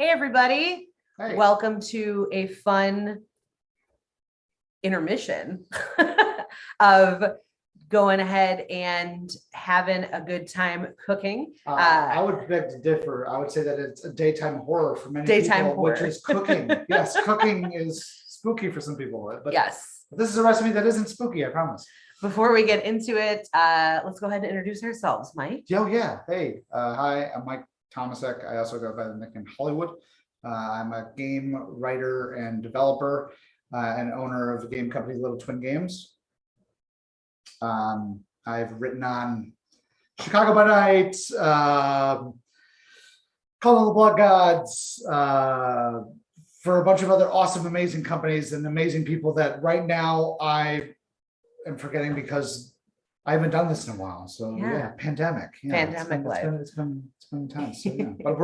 Hey, everybody. Hey. Welcome to a fun intermission of going ahead and having a good time cooking. I would beg to differ. I would say that it's a daytime horror for many Daytime people, horror. which is cooking. Yes, cooking is spooky for some people, but Yes. this is a recipe that isn't spooky, I promise. Before we get into it, let's go ahead and introduce ourselves, Mike. Yeah. Hey, hi, I'm Mike Tomasek. I also go by the nickname Hollywood. I'm a game writer and developer and owner of the game company Little Twin Games. I've written on Chicago by Night, Call of the Blood Gods, for a bunch of other awesome, amazing companies and amazing people that right now I am forgetting because I haven't done this in a while. So yeah, pandemic. Yeah, Pandemic life. It's been intense. So, yeah. But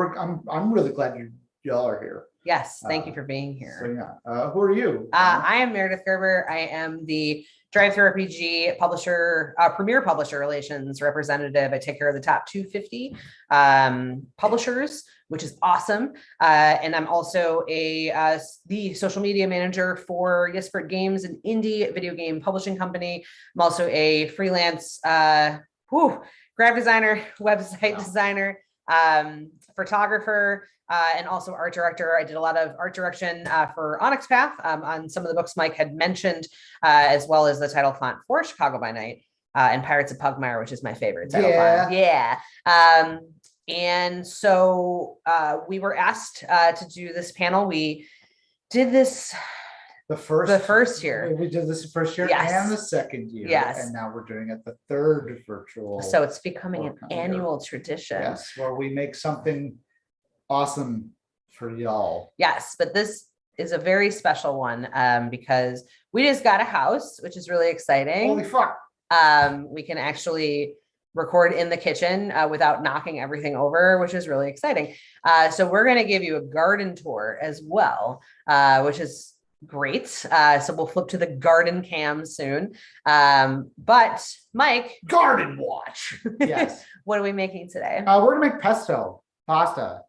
I'm really glad y'all are here. Yes, thank you for being here. So yeah, who are you? I am Meredith Gerber. I am the TTRPG publisher, premier publisher relations representative. I take care of the top 250 publishers, which is awesome. And I'm also the social media manager for Yespert Games, an indie video game publishing company. I'm also a freelance graphic designer, website designer, photographer, and also art director. I did a lot of art direction for Onyx Path on some of the books Mike had mentioned, as well as the title font for Chicago by Night and Pirates of Pugmire, which is my favorite title font. Yeah. And so we were asked to do this panel. We did this the first year. We did this the first year and the second year. Yes. And now we're doing it the third virtual. So it's becoming an annual tradition. Yes, where we make something awesome for y'all. Yes, but this is a very special one because we just got a house, which is really exciting. Holy fuck. We can actually record in the kitchen without knocking everything over, which is really exciting. So we're going to give you a garden tour as well, which is great. So we'll flip to the garden cam soon. But Mike, garden watch. Yes. What are we making today? We're gonna make pesto pasta.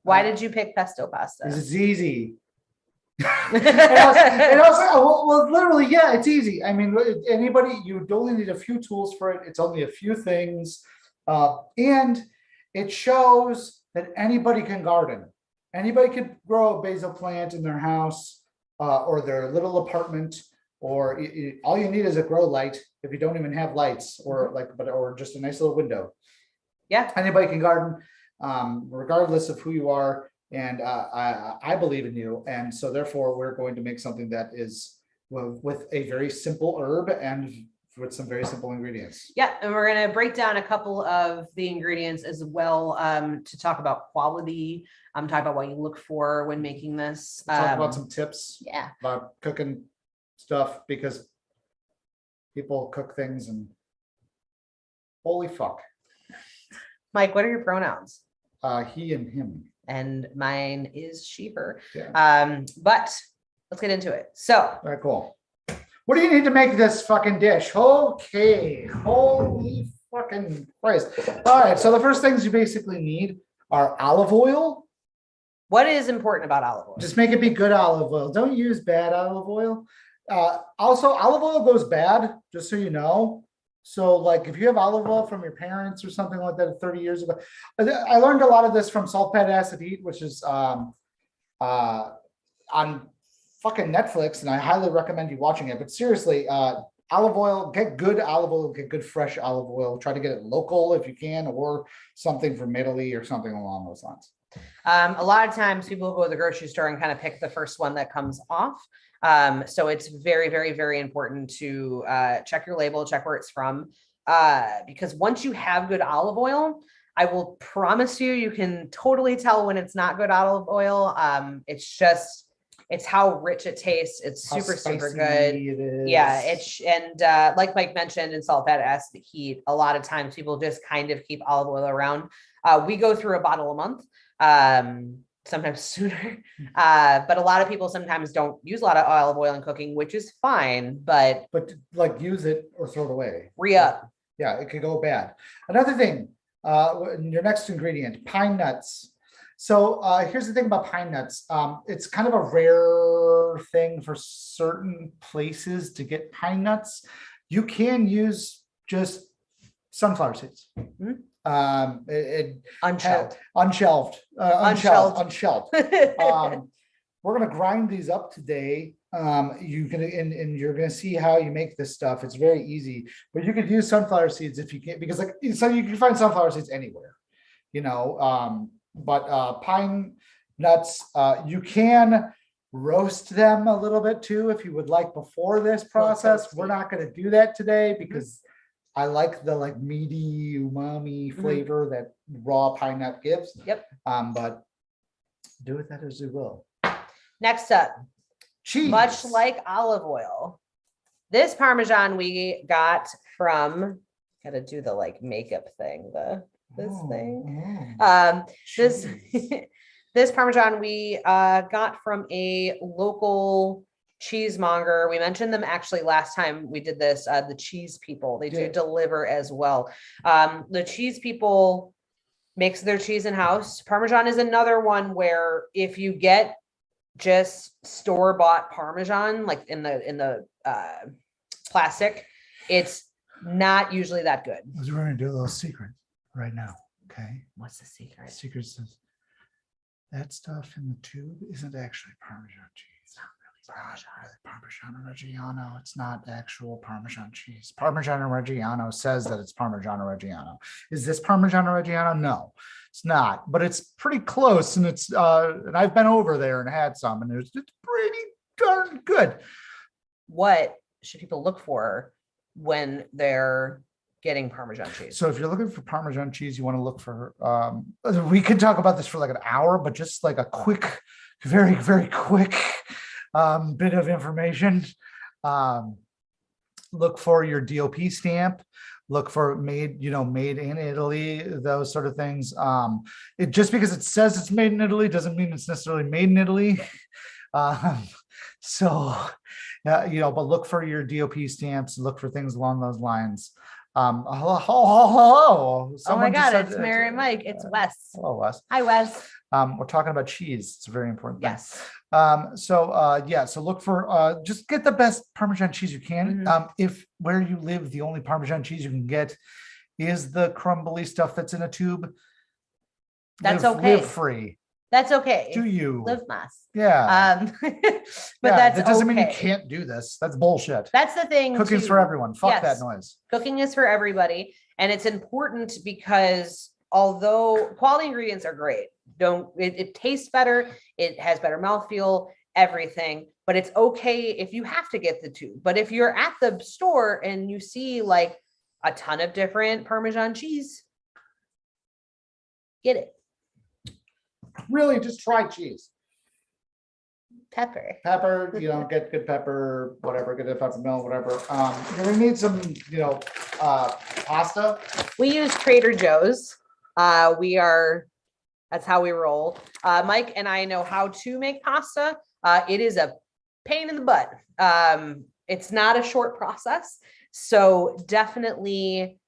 Why did you pick pesto pasta? It's easy. and also, literally, yeah, it's easy. I mean, anybody, you only need a few tools for it. It's only a few things. And it shows that anybody can garden. Anybody could grow a basil plant in their house or their little apartment, or all you need is a grow light. If you don't even have lights or just a nice little window. Yeah. Anybody can garden. Regardless of who you are, and I believe in you, and so therefore we're going to make something that is with a very simple herb and with some very simple ingredients. Yeah, and we're going to break down a couple of the ingredients as well to talk about quality, talk about what you look for when making this. Talk about some tips about cooking stuff, because people cook things and holy fuck. Mike, what are your pronouns? He and him. And mine is she, her. Yeah. But let's get into it. So. All right, cool. What do you need to make this fucking dish? Okay. Holy fucking Christ. All right. So the first things you basically need are olive oil. What is important about olive oil? Just make it be good olive oil. Don't use bad olive oil. Also, olive oil goes bad, just so you know. So like if you have olive oil from your parents or something like that 30 years ago, I learned a lot of this from Salt, Fat, Acid, Heat, which is on fucking Netflix, and I highly recommend you watching it. But seriously, olive oil, get good olive oil, get good fresh olive oil. Try to get it local if you can, or something from Italy or something along those lines. A lot of times people go to the grocery store and kind of pick the first one that comes off. So it's very, very, very important to check your label, check where it's from, because once you have good olive oil, I will promise you can totally tell when it's not good olive oil. It's how rich it tastes. It's super good. Yeah. Like Mike mentioned in Salt, Fat, Acid, Heat, a lot of times people just kind of keep olive oil around. We go through a bottle a month. Sometimes sooner. But a lot of people sometimes don't use a lot of olive oil in cooking, which is fine, but like use it or throw it away. Re-up. Yeah, it could go bad. Another thing, your next ingredient, pine nuts. So here's the thing about pine nuts. It's kind of a rare thing for certain places to get pine nuts. You can use just sunflower seeds. Mhm. Unshelved. We're gonna grind these up today. You can and you're gonna see how you make this stuff. It's very easy, but you could use sunflower seeds if you can, because like so you can find sunflower seeds anywhere, you know. But pine nuts, you can roast them a little bit too if you would like before this process. We're not going to do that today because I like the like meaty umami flavor that raw pine nut gives. Yep. But do with that as you will. Next up, cheese. Much like olive oil, this Parmesan we got from, gotta do the like makeup thing, this Parmesan we got from a local cheesemonger. We mentioned them actually last time we did this, the Cheese People. They do deliver as well. The Cheese People makes their cheese in-house. Parmesan is another one where if you get just store-bought Parmesan, like in the plastic, it's not usually that good. We're going to do a little secret right now. Okay. What's the secret? The secret is that stuff in the tube isn't actually Parmesan cheese. It's not really Parmesan Reggiano. It's not actual Parmesan cheese. Parmesan Reggiano says that it's Parmesan Reggiano. Is this Parmesan Reggiano? No, it's not. But it's pretty close, and it's and I've been over there and had some, and it's pretty darn good. What should people look for when they're getting Parmesan cheese? So if you're looking for Parmesan cheese, you want to look for, we could talk about this for like an hour, but just like a quick, very, very quick bit of information. Look for your DOP stamp, look for made in Italy, those sort of things. It just because it says it's made in Italy doesn't mean it's necessarily made in Italy. But look for your DOP stamps, look for things along those lines. Hello. Oh my God, it's Mary and Mike. It's Wes. Hello, Wes. Hi, Wes. We're talking about cheese. It's a very important thing. Yes. So look for just get the best Parmesan cheese you can. If where you live, the only Parmesan cheese you can get is the crumbly stuff that's in a tube, that's okay. Live free. That's okay. Do you live mass? Yeah. But that doesn't mean you can't do this. That's bullshit. That's the thing. Cooking's for everyone. Fuck that noise. Cooking is for everybody. And it's important because although quality ingredients are great, it tastes better, it has better mouthfeel, everything, but it's okay if you have to get the tube. But if you're at the store and you see like a ton of different Parmesan cheese, get it. Really, just try cheese. Pepper, get good pepper, whatever, get a peppermint, whatever. You're gonna need some, pasta. We use Trader Joe's. That's how we roll. Mike and I know how to make pasta. It is a pain in the butt. It's not a short process. So definitely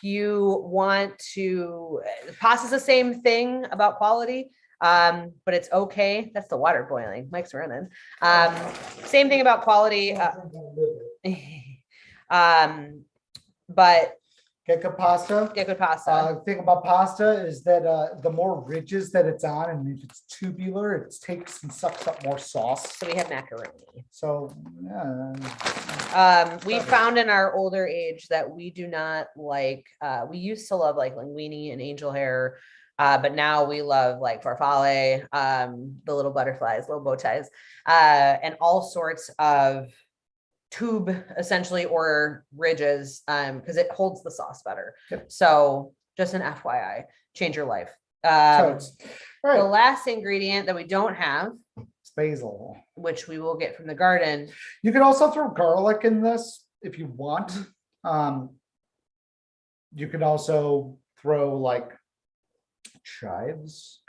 you want to, pasta's the same thing about quality, but it's okay. That's the water boiling. Mike's running. Same thing about quality. But get good pasta. The thing about pasta is that the more ridges that it's on, and if it's tubular, it takes and sucks up more sauce. So we have macaroni. So we found in our older age that we do not like. We used to love like linguine and angel hair, but now we love like farfalle, the little butterflies, little bow ties, and all sorts of tube essentially or ridges because it holds the sauce better. Yep. So just an FYI, change your life. Right. The last ingredient that we don't have is basil, which we will get from the garden. You can also throw garlic in this if you want. You can also throw like chives.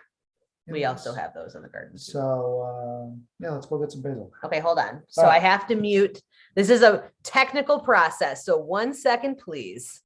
We also have those in the garden. So let's go get some basil. Okay, hold on. So I have to mute. This is a technical process. So 1 second, please.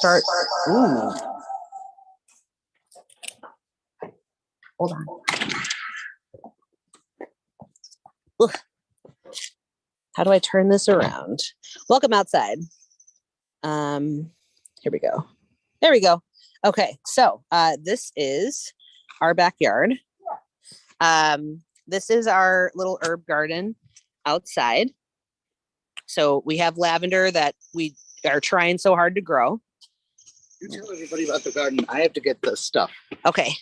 start. Ooh. Hold on. Ugh. How do I turn this around? Welcome outside. Here we go. There we go. Okay, so this is our backyard. This is our little herb garden outside. So we have lavender that we are trying so hard to grow. You tell everybody about the garden. I have to get the stuff. Okay.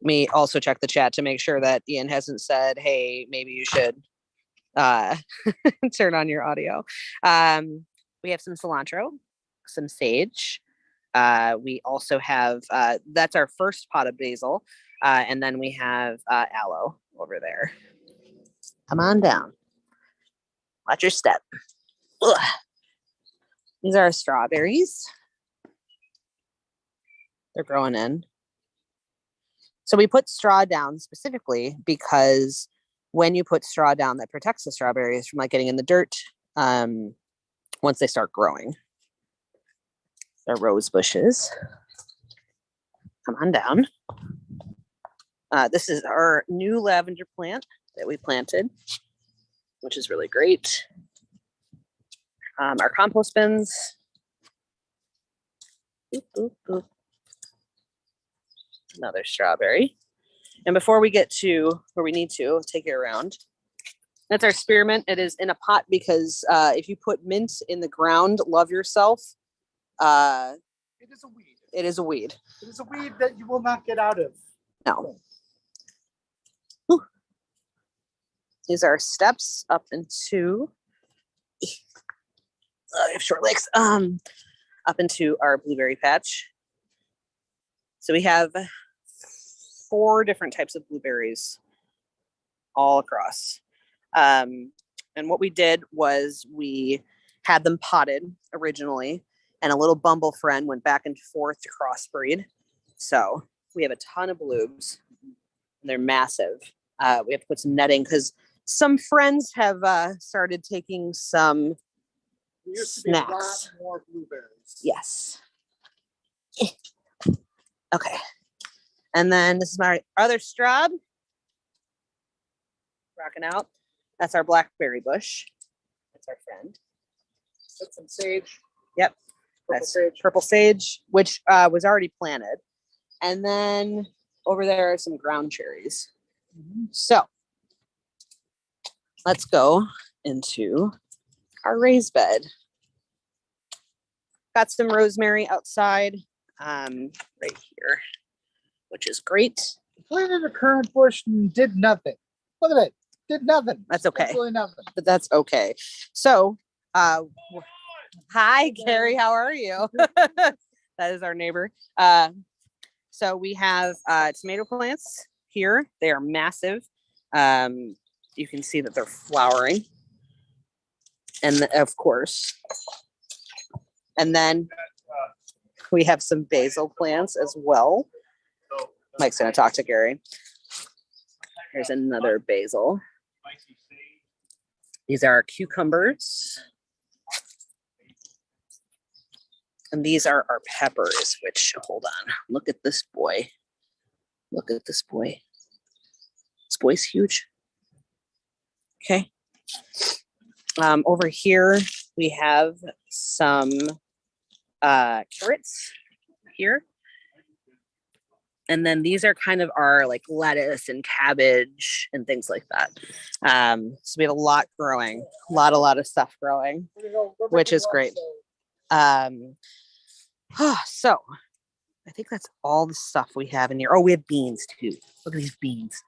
Let me also check the chat to make sure that Ian hasn't said, hey, maybe you should turn on your audio. We have some cilantro, some sage. We also have, that's our first pot of basil. And then we have aloe over there. Come on down. Watch your step. Ugh. These are our strawberries. They're growing in. So we put straw down specifically because when you put straw down, that protects the strawberries from like getting in the dirt once they start growing. They're rose bushes. Come on down. This is our new lavender plant that we planted, which is really great. Our compost bins. Boop, boop, boop. Another strawberry. And before we get to where we need to, take it around. That's our spearmint. It is in a pot because if you put mint in the ground, love yourself. It is a weed. It is a weed. It is a weed that you will not get out of. No. Whew. These are steps up into. I have short legs. Up into our blueberry patch. So we have 4 different types of blueberries all across. And what we did was we had them potted originally, and a little bumble friend went back and forth to crossbreed. So we have a ton of bluebs. They're massive. We have to put some netting because some friends have started taking some snacks. A lot more blueberries. Yes. Okay. And then this is my other straub. Rocking out. That's our blackberry bush. That's our friend. That's some sage. Yep. That's sage. Purple sage, which was already planted. And then over there are some ground cherries. Mm-hmm. So let's go into our raised bed. Got some rosemary outside. Right here, which is great. Planted a currant bush and did nothing. Look at it. Did nothing. That's okay. Absolutely nothing. But that's okay. So, hi, Gary. How are you? That is our neighbor. So we have tomato plants here. They are massive. You can see that they're flowering. And of course, and then we have some basil plants as well. Mike's going to talk to Gary. Here's another basil. These are our cucumbers. And these are our peppers, which, hold on. Look at this boy. Look at this boy. This boy's huge. Okay. Over here, we have some carrots here. And then these are kind of our like lettuce and cabbage and things like that. So we have a lot growing, a lot of stuff growing, which is great. So I think that's all the stuff we have in here. Oh, we have beans too. Look at these beans.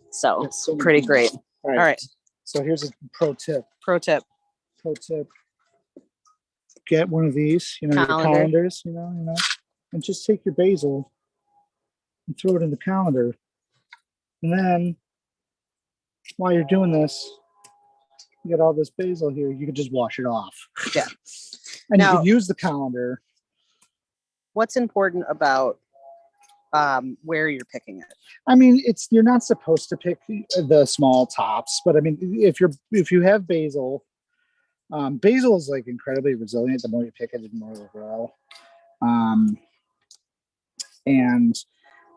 So pretty great. All right. So here's a pro tip. Pro tip. Get one of these, your calendars, and just take your basil and throw it in the calendar. And then while you're doing this, you get all this basil here, you can just wash it off. Yeah. And now, you can use the calendar. What's important about where you're picking it? I mean, you're not supposed to pick the small tops, but I mean, if you have basil, basil is like incredibly resilient. The more you pick it, the more it will grow. And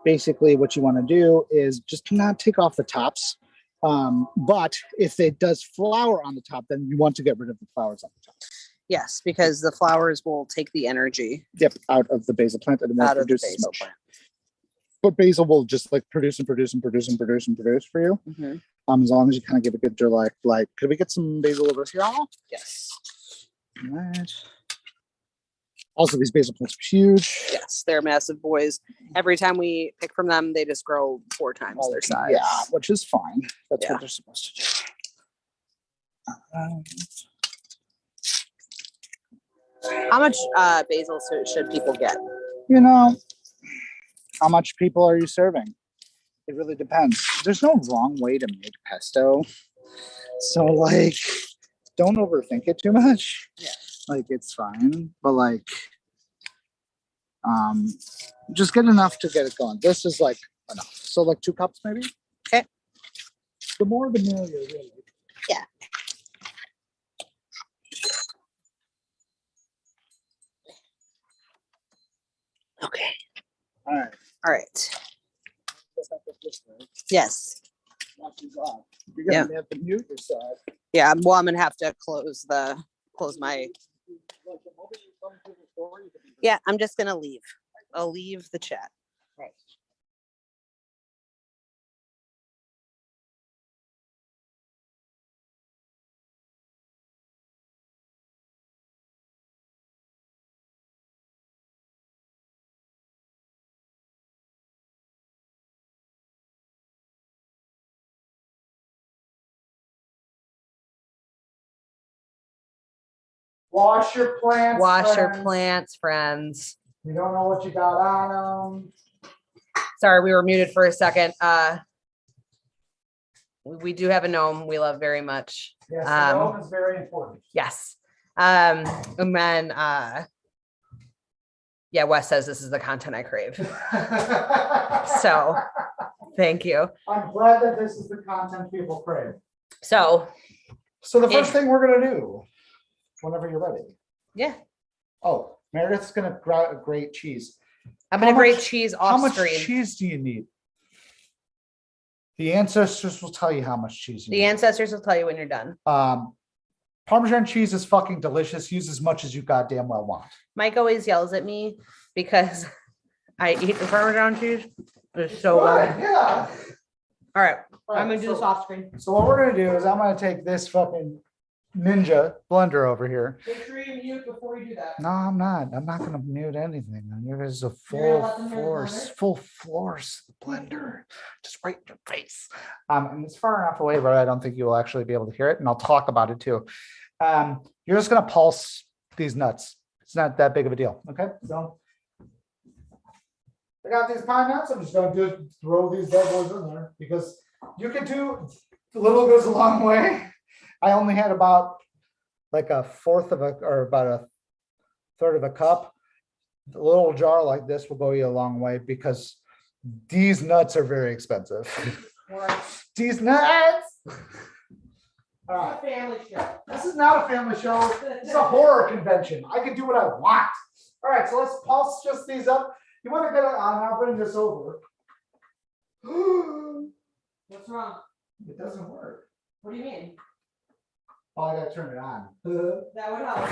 basically what you want to do is just not take off the tops. But if it does flower on the top, then you want to get rid of the flowers on the top. Yes, because the flowers will take the energy. Yep, out of the basil plant, and it won't produce as much. But basil will just like produce and produce and produce and produce and produce for you. As long as you kind of give it a good like, could we get some basil over here? Yes. All right. Also, these basil plants are huge. Yes, they're massive boys. Every time we pick from them, they just grow 4 times their size. Yeah, which is fine. That's what they're supposed to do. How much basil should people get? You know, how much people are you serving? It really depends. There's no wrong way to make pesto. So, like, don't overthink it too much. Yeah. Like, it's fine. But, like, just get enough to get it going. This is, like, enough. So, like, 2 cups, maybe? Okay. The more, the merrier, really. Yeah. Okay. All right. All right. Yes. You're gonna have to mute yourself. Yeah. Well, I'm gonna have to close my. Yeah, I'm just gonna leave. I'll leave the chat. Right. Wash your plants. Wash your friends. plants, friends. You don't know what you got on them. Sorry, we were muted for a second. We do have a gnome we love very much. Yes, the gnome is very important. Yes. And then yeah, Wes says this is the content I crave. So thank you. I'm glad that this is the content people crave. So the first thing we're gonna do, whenever you're ready. Yeah. Oh, Meredith's gonna grate cheese. I'm gonna grate cheese off screen. How much cheese do you need? The ancestors will tell you how much cheese you need. The ancestors will tell you when you're done. Parmesan cheese is fucking delicious. Use as much as you goddamn well want. Mike always yells at me because I eat the Parmesan cheese. It's so good. Yeah. All right. I'm gonna do this off screen. So what we're gonna do is I'm gonna take this fucking ninja blender over here. Make sure you mute before you do that. No, I'm not. I'm not gonna mute anything. There's a full force blender, just right in your face. And it's far enough away where I don't think you will actually be able to hear it. And I'll talk about it too. You're just gonna pulse these nuts. It's not that big of a deal. Okay, so I got these pine nuts. I'm just gonna throw these bad boys in there because you can do a little goes a long way. I only had about like a fourth of or about a third of a cup. A little jar like this will go you a long way because these nuts are very expensive. These nuts. All right. Family show. This is not a family show. It's a horror convention. I can do what I want. All right, so let's pulse just these up. You want to get it on? I'll bring this over. What's wrong? It doesn't work. What do you mean? Oh, I gotta turn it on. That would help.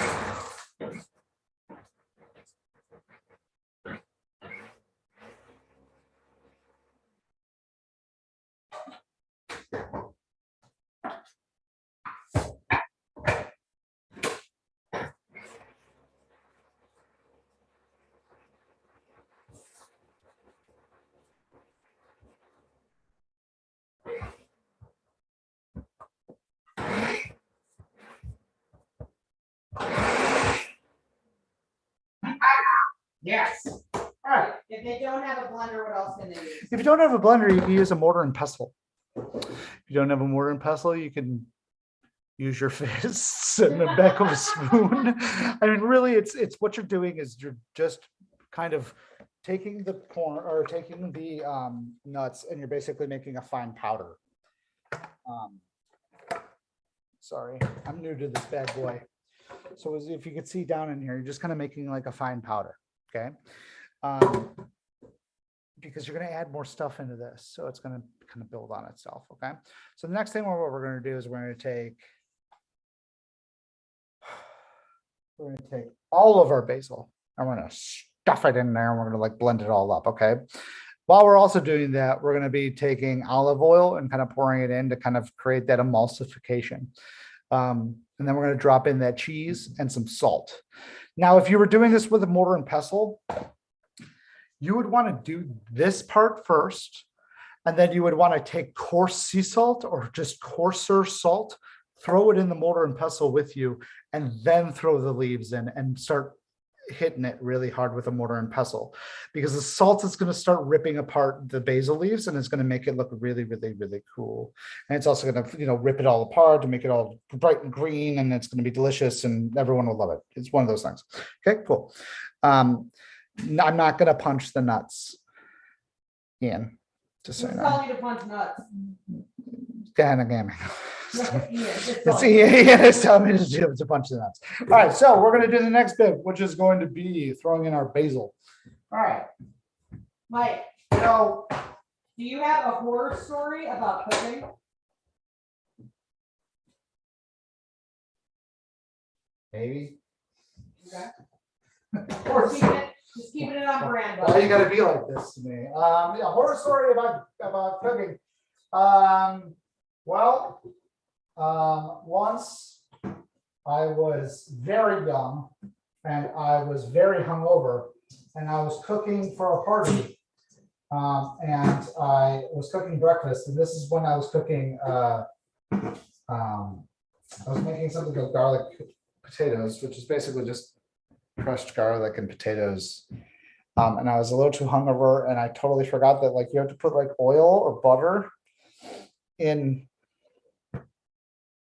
Yes. All right. If they don't have a blender, what else can they use? If you don't have a blender, you can use a mortar and pestle. If you don't have a mortar and pestle, you can use your fists and the back of a spoon. I mean, really, it's what you're doing is you're just kind of taking the corn or taking the nuts, and you're basically making a fine powder. Sorry, I'm new to this bad boy. So if you could see down in here, you're just kind of making like a fine powder. Okay. Because you're going to add more stuff into this. So it's going to kind of build on itself. Okay. So the next thing what we're going to do is we're going to take all of our basil and we're going to stuff it in there and we're going to like blend it all up. Okay. While we're also doing that, we're going to be taking olive oil and kind of pouring it in to kind of create that emulsification. And then we're going to drop in that cheese and some salt. Now, if you were doing this with a mortar and pestle, you would want to do this part first, and then you would want to take coarse sea salt or just coarser salt, throw it in the mortar and pestle with you, and then throw the leaves in and start hitting it really hard with a mortar and pestle, because the salt is going to start ripping apart the basil leaves and it's going to make it look really, really, really cool. And it's also going to, rip it all apart to make it all bright and green, and it's going to be delicious and everyone will love it. It's one of those things. Okay, cool. I'm not going to punch the nuts, Ian. Just so you know. Tell you to punch nuts. Gehenna Gaming. It's Ian is telling me to punch the nuts. All right, so we're going to do the next bit, which is going to be throwing in our basil. All right. Mike, So, do you have a horror story about cooking? maybe. Okay. Of course. Just keeping it on brand. Why you got to be like this to me? Yeah, horror story about cooking. Once I was very young and I was very hungover and I was cooking for a party. And I was cooking breakfast, and this is when I was cooking, I was making something called garlic potatoes, which is basically just crushed garlic and potatoes. And I was a little too hungover, and I totally forgot that you have to put oil or butter in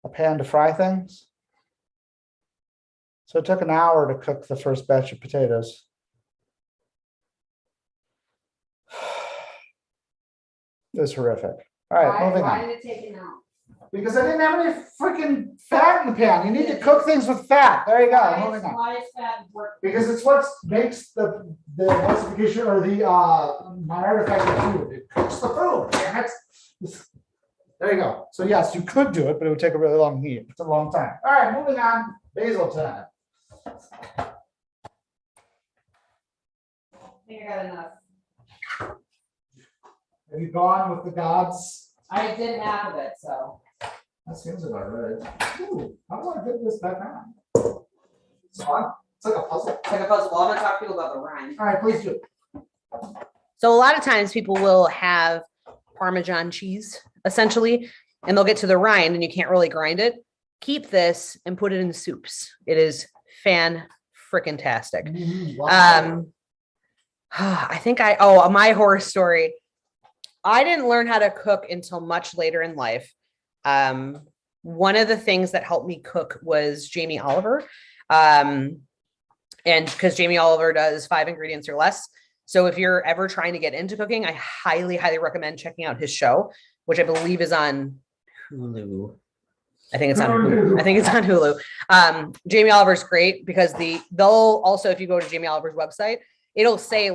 a pan to fry things. So it took an hour to cook the first batch of potatoes. It was horrific. All right, moving on. Why did it take an hour? Because I didn't have any freaking fat in the pan. You need to cook things with fat. There you go. Moving on. Why is fat important? Because it's what makes the emulsification or the Meredith food. It cooks the food. There you go. So yes, you could do it, but it would take a really long heat. It's a long time. All right, moving on. Basil time. I think I got enough. Have you gone with the gods? I did half of it, so. That seems about right. Ooh, how do I get this back on? It's fun. It's like a puzzle. It's like a puzzle. Well, I'm gonna talk to you about the rind. All right, please do. So a lot of times people will have Parmesan cheese, essentially, and they'll get to the rind and you can't really grind it. Keep this and put it in soups. It is fan-frickin-tastic. I think my horror story. I didn't learn how to cook until much later in life. One of the things that helped me cook was Jamie Oliver. And because Jamie Oliver does 5 ingredients or less. So if you're ever trying to get into cooking, I highly, highly recommend checking out his show, which I believe is on Hulu. I think it's on Hulu. Jamie Oliver's great because they'll also, if you go to Jamie Oliver's website, it'll say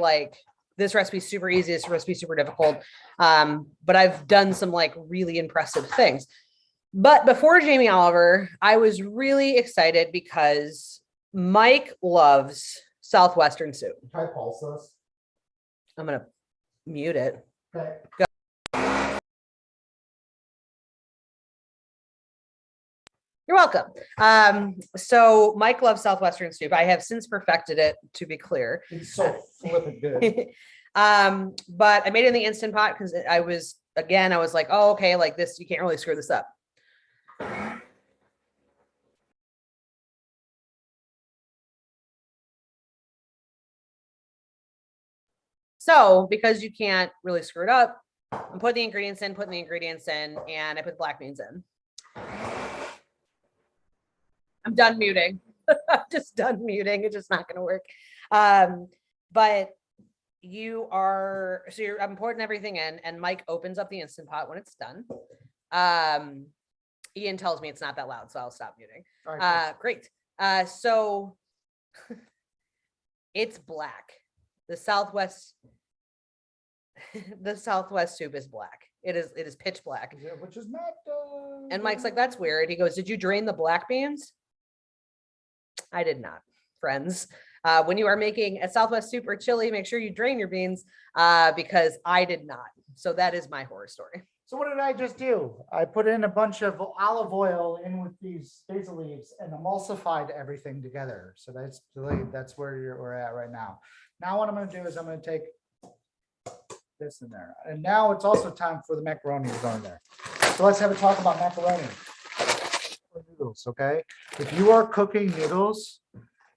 this recipe super easy, this recipe super difficult. But I've done some really impressive things. But before Jamie Oliver, I was really excited because Mike loves Southwestern soup. Can I pulse this? I'm going to mute it. Okay. You're welcome. So Mike loves Southwestern soup. I have since perfected it, to be clear. It's so flippin' good. But I made it in the Instant Pot because I was like, oh, okay, this, you can't really screw this up. So because you can't really screw it up, I'm putting the ingredients in, and I put the black beans in. I'm done muting. I'm just done muting. It's just not going to work. But I'm pouring everything in, and Mike opens up the Instant Pot when it's done. Ian tells me it's not that loud, so I'll stop muting. All right, Great. So It's black. The Southwest the Southwest soup is black. It is pitch black. Yeah, which is not. And Mike's like, that's weird. He goes, did you drain the black beans? I did not, friends. When you are making a Southwest soup or chili, make sure you drain your beans because I did not. So that is my horror story. So what did I just do? I put in a bunch of olive oil in with these basil leaves and emulsified everything together. So that's where we're at right now. Now what I'm going to do is I'm going to take this in there. And now it's also time for the macaroni to go in there. So let's have a talk about macaroni. Or noodles, okay? If you are cooking noodles,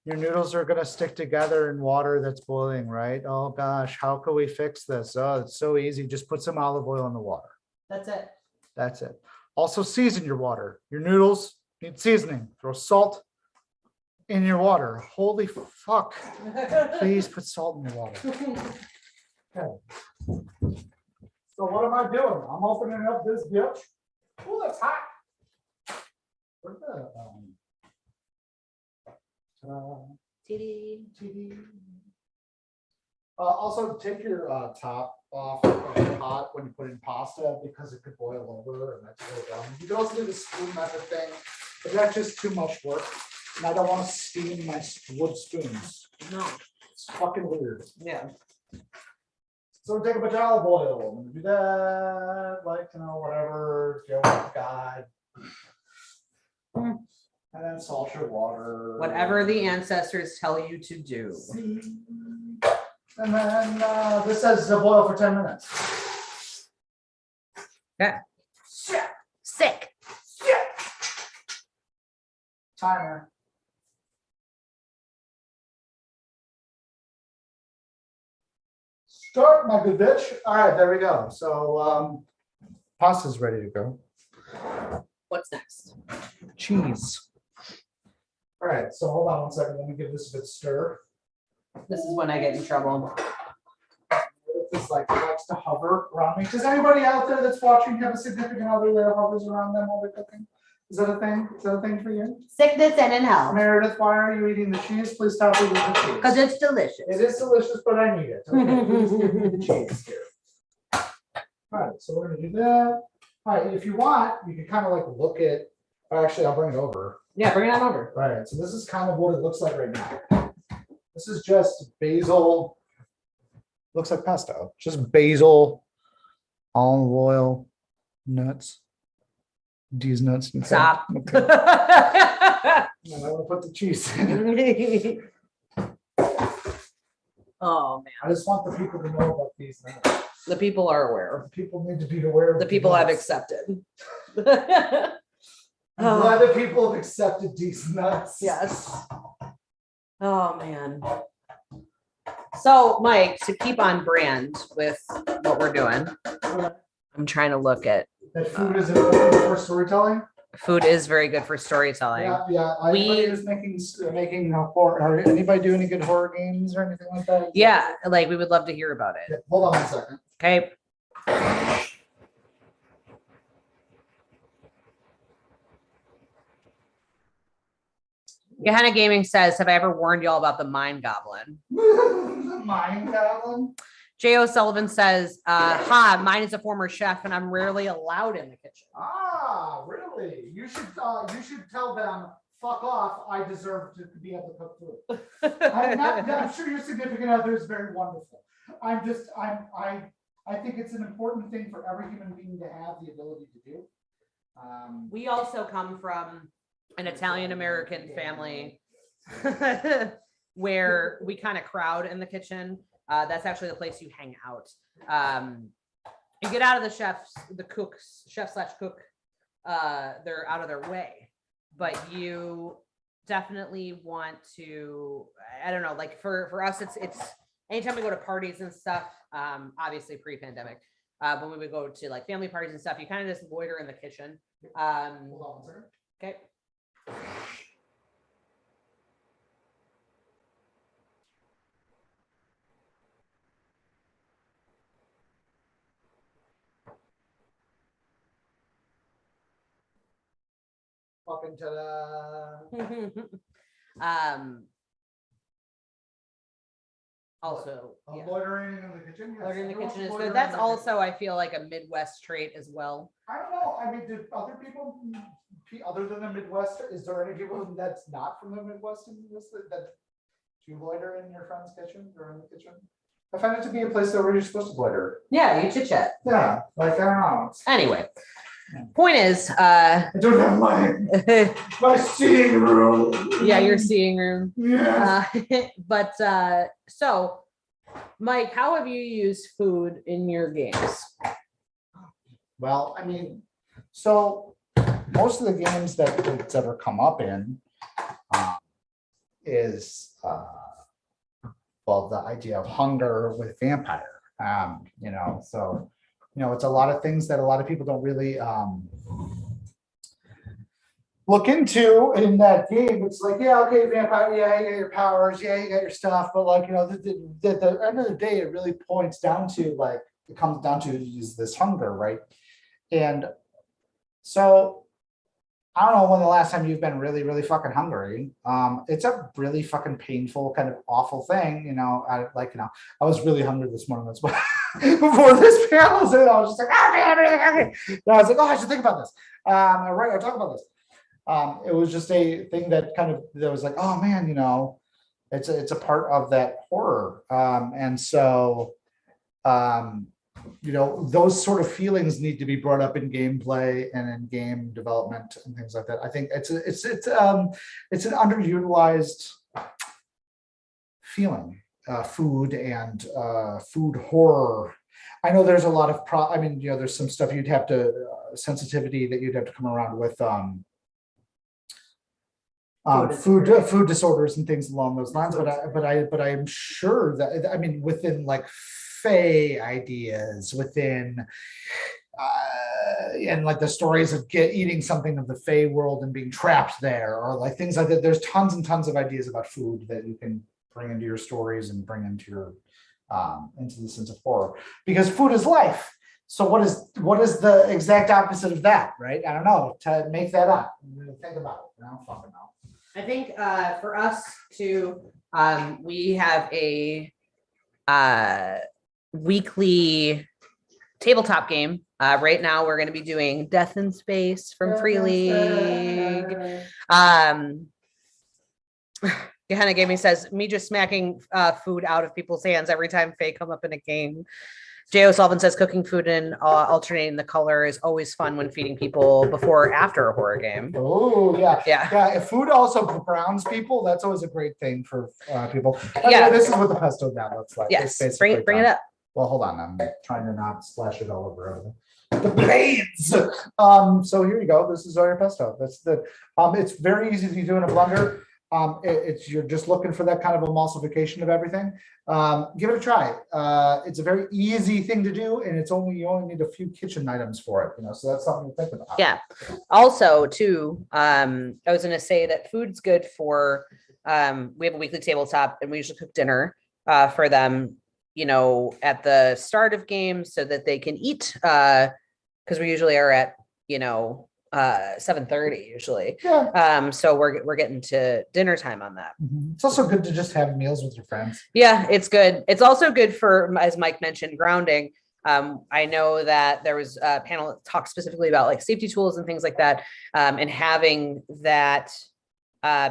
your noodles are going to stick together in water that's boiling, right? Oh gosh, how can we fix this? Oh, it's so easy. Just put some olive oil in the water. That's it. That's it. Also season your water. Your noodles need seasoning. Throw salt in your water. Holy fuck. Please put salt in your water. Okay. So what am I doing? I'm opening up this bitch. Oh, that's hot. Where's the TD? Also, take your top off of the pot when you put in pasta because it could boil over and that's really dumb. You can also do the spoon method thing, but that's just too much work. And I don't want to steam my wood spoons. No. It's fucking weird. Yeah. So take a bunch of olive oil. I'm gonna do that, like, whatever. Go with God. And then salt your water. Whatever the ancestors tell you to do. And then this says to boil for 10 minutes. Okay. Sick. Timer. Start, my good bitch. All right, there we go. So pasta's ready to go. What's next? Cheese. All right, so hold on one second. Let me give this a bit stir. This is when I get in trouble. This like likes to hover around me. Does anybody out there that's watching have a significant other that hovers around them while they're cooking? Is that a thing? Is that a thing for you? Sickness and in health. Meredith, why are you eating the cheese? Please stop eating the cheese. Because it's delicious. It is delicious, but I need it. Okay, please give me the cheese here. All right, so we're gonna do that. All right, if you want, you can kind of like look at. Actually, I'll bring it over. Yeah, bring it on over. All right, so this is kind of what it looks like right now. This is just basil. Looks like pesto. Just basil, olive oil, nuts. These nuts. Okay. Stop. Okay. And I want to put the cheese in. Oh man. I just want the people to know about these nuts. The people are aware. People need to be aware of The people have nuts. accepted. I'm glad that people have accepted these nuts. Yes. Oh man. So Mike, to keep on brand with what we're doing, I'm trying to look at That food is important for storytelling. food is very good for storytelling. Yeah. Anybody who's making horror, or anybody do any good horror games or anything like that? Yeah, like we would love to hear about it. Yeah, hold on one second. Okay. Gehenna Gaming says, have I ever warned y'all about the Mind Goblin? Mind Goblin. J.O. Sullivan says, mine is a former chef and I'm rarely allowed in the kitchen. Ah, really? You should tell them, fuck off. I deserve to be able to cook food. I'm sure your significant other is very wonderful. I think it's an important thing for every human being to have the ability to do. We also come from an Italian-American family where we kind of crowd in the kitchen. That's actually the place you hang out. You get out of the chef/cook. They're out of their way, but you definitely want to, I don't know, like for us, it's anytime we go to parties and stuff, obviously pre-pandemic, when we would go to like family parties and stuff, you kind of just loiter in the kitchen. Hold on, sir. Okay. Fucking ta-da. Also, yeah. Loitering in the kitchen. Yes. Loitering in the kitchen is Loitering good. That's in the also, I feel like, a Midwest trait as well. I don't know. I mean, do other people, other than the Midwest, is there any people that's not from the Midwest that do you loiter in your friend's kitchen or in the kitchen? I find it to be a place where you're supposed to loiter. Yeah, you chit chat. Yeah, like I don't know. Anyway, point is, I don't have my seeing room. yeah, your seeing room. Yeah. But so, Mike, how have you used food in your games? Well, I mean, so most of the games that it's ever come up in is well, the idea of hunger with vampire. You know, so it's a lot of things that a lot of people don't really look into in that game. It's like, yeah, okay, vampire, yeah, you got your powers, yeah, you got your stuff, but like, the end of the day, it really points down to like, it comes down to is this hunger, right? And so I don't know when the last time you've been really, really fucking hungry. It's a really fucking painful, kind of awful thing, I was really hungry this morning. That's why before this panel, I was just like, I was like, oh, I should think about this. I'll talk about this. It was just a thing that was like, oh man, it's a part of that horror. And so, those sort of feelings need to be brought up in gameplay and in game development and things like that. I think it's an underutilized feeling, food and food horror. I know there's a lot of there's some stuff you'd have to sensitivity that you'd have to come around with food disorders and things along those lines. But I'm sure that within like Fey ideas within and like the stories of eating something of the Fey world and being trapped there, or like things like that. There's tons and tons of ideas about food that you can bring into your stories and bring into your into the sense of horror, because food is life. So what is the exact opposite of that, right? I don't know. To make that up, think about it. I don't fucking know. I think for us too, we have a weekly tabletop game. Right now we're going to be doing Death in Space from Free League. Gehenna Gaming says, me just smacking food out of people's hands every time Faye come up in a game. J.O. Sullivan says, cooking food and alternating the color is always fun when feeding people before or after a horror game. Oh, yeah. Yeah. If food also browns people, that's always a great thing for people. Yeah. This is what the pesto down looks like. Yes. Bring it up. Well, hold on. I'm trying to not splash it all over the blades. So here you go. This is our pesto. That's it's very easy to do in a blender. You're just looking for that kind of emulsification of everything. Give it a try. It's a very easy thing to do, and you only need a few kitchen items for it. So that's something to think about. Yeah. Also, too, I was going to say that food's good for. We have a weekly tabletop, and we usually cook dinner for them, at the start of games, so that they can eat. Because we usually are at 7:30 usually. Yeah. So we're getting to dinner time on that. Mm-hmm. It's also good to just have meals with your friends. Yeah, it's good. It's also good for, as Mike mentioned, grounding. I know that there was a panel that talked specifically about like safety tools and things like that, and having that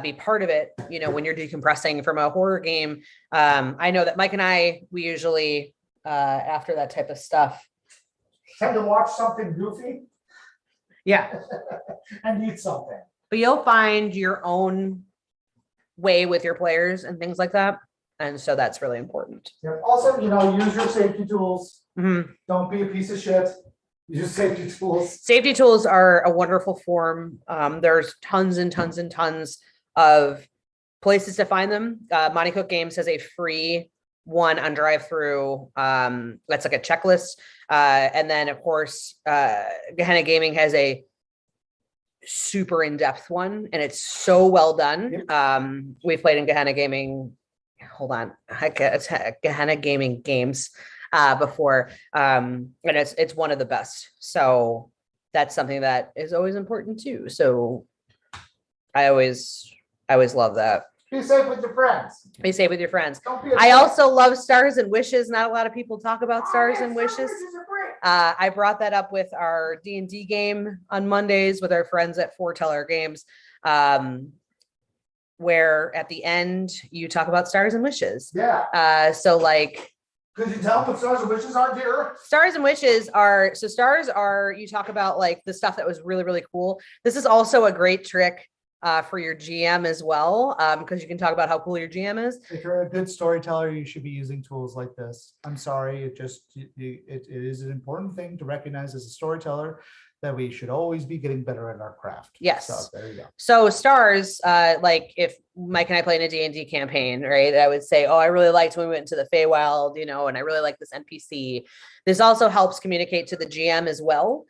be part of it, when you're decompressing from a horror game. I know that Mike and we usually, after that type of stuff, tend to watch something goofy. Yeah. And eat something. But you'll find your own way with your players and things like that. And so that's really important. Yeah. Also, use your safety tools. Mm-hmm. Don't be a piece of shit. Use safety tools. Safety tools are a wonderful form. There's tons and tons and tons of places to find them. Monty Cook Games has a free one on drive-through. That's like a checklist. And then of course, Gehenna Gaming has a super in-depth one, and it's so well done. Yep. We've played in Gehenna Gaming. Hold on, it's Gehenna Gaming games before, and it's one of the best. So that's something that is always important too. So I always love that. Be safe with your friends. Be safe with your friends. Don't be a I dick. also love Stars and Wishes. Not a lot of people talk about Stars and Wishes. Are great. I brought that up with our D&D game on Mondays with our friends at Foreteller Games, where at the end you talk about Stars and Wishes. Yeah. So like, Could you tell what stars and wishes are, dear? Stars and Wishes are, so stars are, you talk about like the stuff that was really, really cool. This is also a great trick for your GM as well, because you can talk about how cool your GM is. If you're a good storyteller, you should be using tools like this. I'm sorry, it is an important thing to recognize as a storyteller that we should always be getting better at our craft. Yes. So there you go. So stars, like if Mike and I play in a D&D campaign, right, I would say, oh, I really liked when we went into the Feywild, you know, and I really like this NPC. This also helps communicate to the GM as well,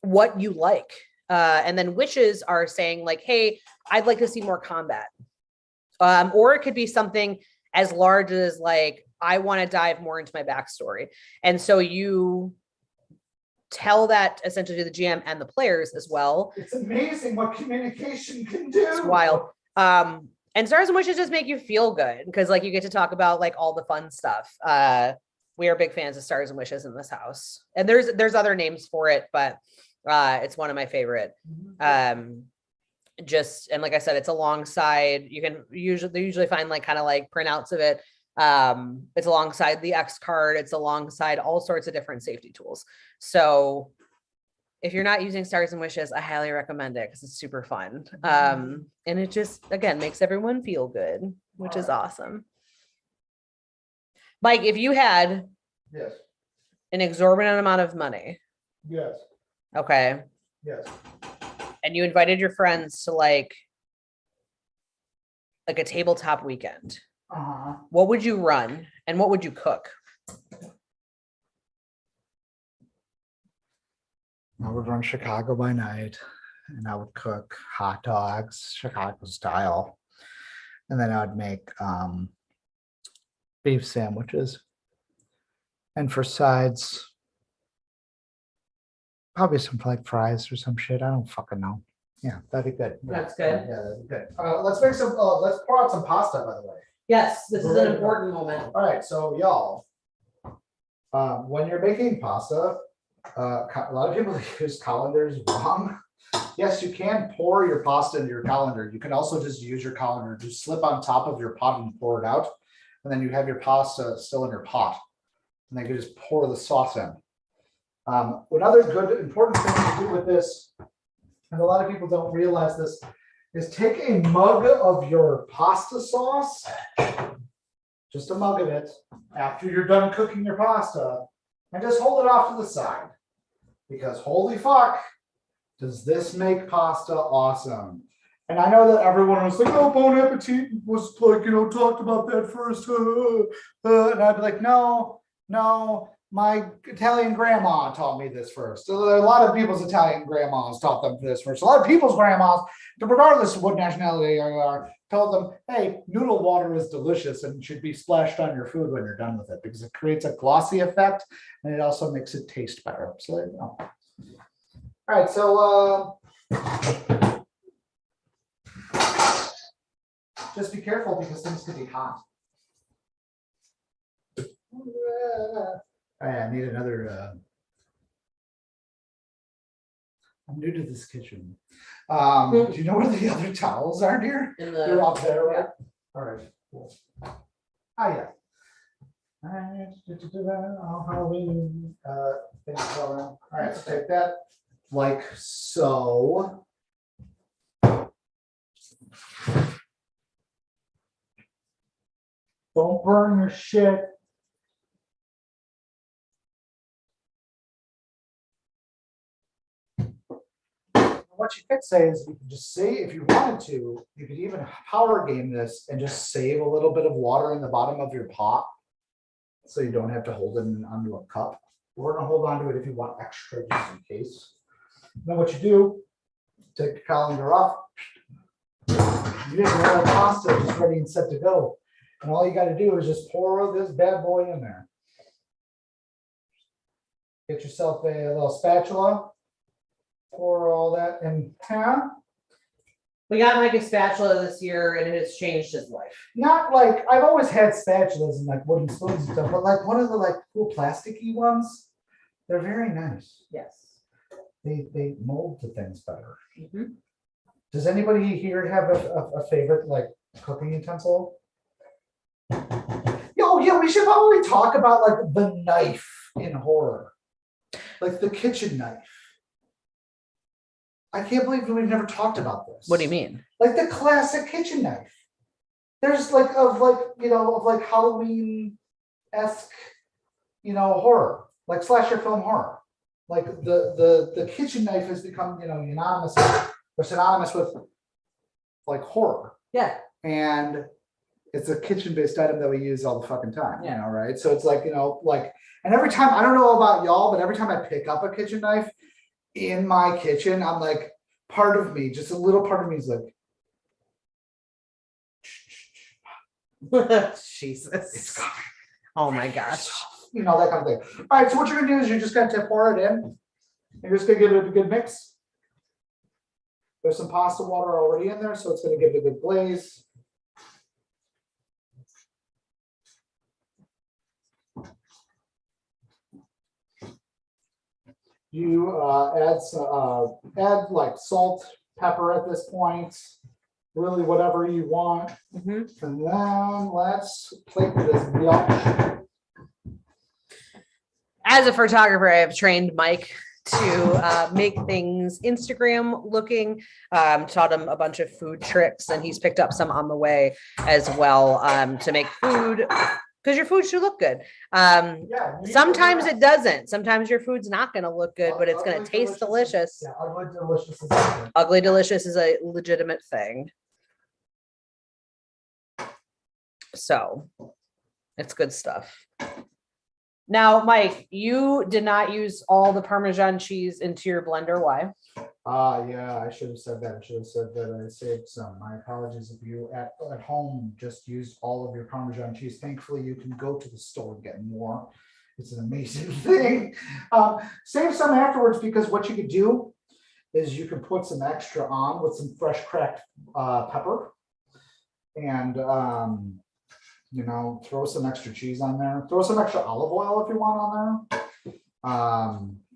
what you like. And then wishes are saying like, hey, I'd like to see more combat. Or it could be something as large as like, I want to dive more into my backstory. And so you tell that essentially to the GM and the players as well. It's amazing what communication can do. It's wild. And Stars and Wishes just make you feel good because like you get to talk about like all the fun stuff. We are big fans of Stars and Wishes in this house. And there's other names for it, but it's one of my favorite. Just, and like I said, it's alongside, they usually find like kind of like printouts of it. It's alongside the X card. It's alongside all sorts of different safety tools. So if you're not using Stars and Wishes, I highly recommend it because it's super fun. And it just, again, makes everyone feel good, which is awesome. Mike, if you had Yes. an exorbitant amount of money, Yes. okay, Yes. and you invited your friends to like a tabletop weekend, what would you run and what would you cook? I would run Chicago by night and I would cook hot dogs, Chicago style. And then I would make beef sandwiches. And for sides, probably some like fries or some shit. I don't fucking know. Yeah, that'd be good. That's good. Yeah, that'd be good. Let's make some, let's pour out some pasta, by the way. Yes, this is an important moment. All right, so y'all, when you're making pasta, a lot of people use colanders wrong. Yes, you can pour your pasta into your colander. You can also just use your colander to slip on top of your pot and pour it out. And then you have your pasta still in your pot. And then you just pour the sauce in. Another good important thing to do with this, and a lot of people don't realize this, is take a mug of your pasta sauce, just a mug of it, after you're done cooking your pasta, and just hold it off to the side. Because holy fuck, does this make pasta awesome. And I know that everyone was like, oh, Bon Appetit was like, talked about that first. And I'd be like, no, my Italian grandma taught me this first. So a lot of people's Italian grandmas taught them this first. A lot of people's grandmas, regardless of what nationality they are, told them, hey, noodle water is delicious and should be splashed on your food when you're done with it because it creates a glossy effect and it also makes it taste better. So there you go. All right, so just be careful because things could be hot. All right, I need another. I'm new to this kitchen. Do you know where the other towels are, dear? They're up there, right? Yeah. All right, cool. Yeah. All right, Halloween things going on. All right, so take that like so. Don't burn your shit. What you could say is you could just say, if you wanted to, you could even power game this and just save a little bit of water in the bottom of your pot so you don't have to hold it onto a cup. We're going to hold on to it if you want extra just in case. Then what you do, take your colander off. You didn't have pasta just ready and set to go. And all you got to do is just pour this bad boy in there. Get yourself a little spatula. Pour all that in. We got Mike a spatula this year, and it has changed his life. Not like I've always had spatulas and like wooden spoons and stuff, but like one of the like cool plasticky ones, they're very nice. Yes. They mold to things better. Mm-hmm. Does anybody here have a favorite like cooking utensil? Oh yeah, we should probably talk about like the knife in horror, like the kitchen knife. I can't believe we've never talked about this. What do you mean? Like the classic kitchen knife. There's like Halloween-esque, horror, like slasher film horror. Like the kitchen knife has become, synonymous with like horror. Yeah. And it's a kitchen-based item that we use all the fucking time, Yeah. Right? So it's like, and every time, I don't know about y'all, but every time I pick up a kitchen knife in my kitchen, I'm like, part of me, just a little part of me is like, Jesus. it's coming. Oh my gosh. That kind of thing. All right, so what you're gonna do is you're just gonna pour it in. You're just gonna give it a good mix. There's some pasta water already in there, so it's gonna give it a good glaze. You add like salt, pepper at this point, really whatever you want. Mm-hmm. And then let's plate this biatch. As a photographer, I have trained Mike to make things Instagram looking. Taught him a bunch of food tricks, and he's picked up some on the way as well to make food. Because your food should look good. Sometimes it doesn't. Sometimes your food's not going to look good, but it's going to taste delicious. Yeah, ugly delicious is Ugly delicious is a legitimate thing. So it's good stuff. Now, Mike, you did not use all the Parmesan cheese into your blender. Why? Yeah, I should have said that. I should have said that I saved some. My apologies if you at home just used all of your Parmesan cheese. Thankfully, you can go to the store and get more. It's an amazing thing. Save some afterwards, because what you could do is you can put some extra on with some fresh cracked pepper and throw some extra cheese on there. Throw some extra olive oil if you want on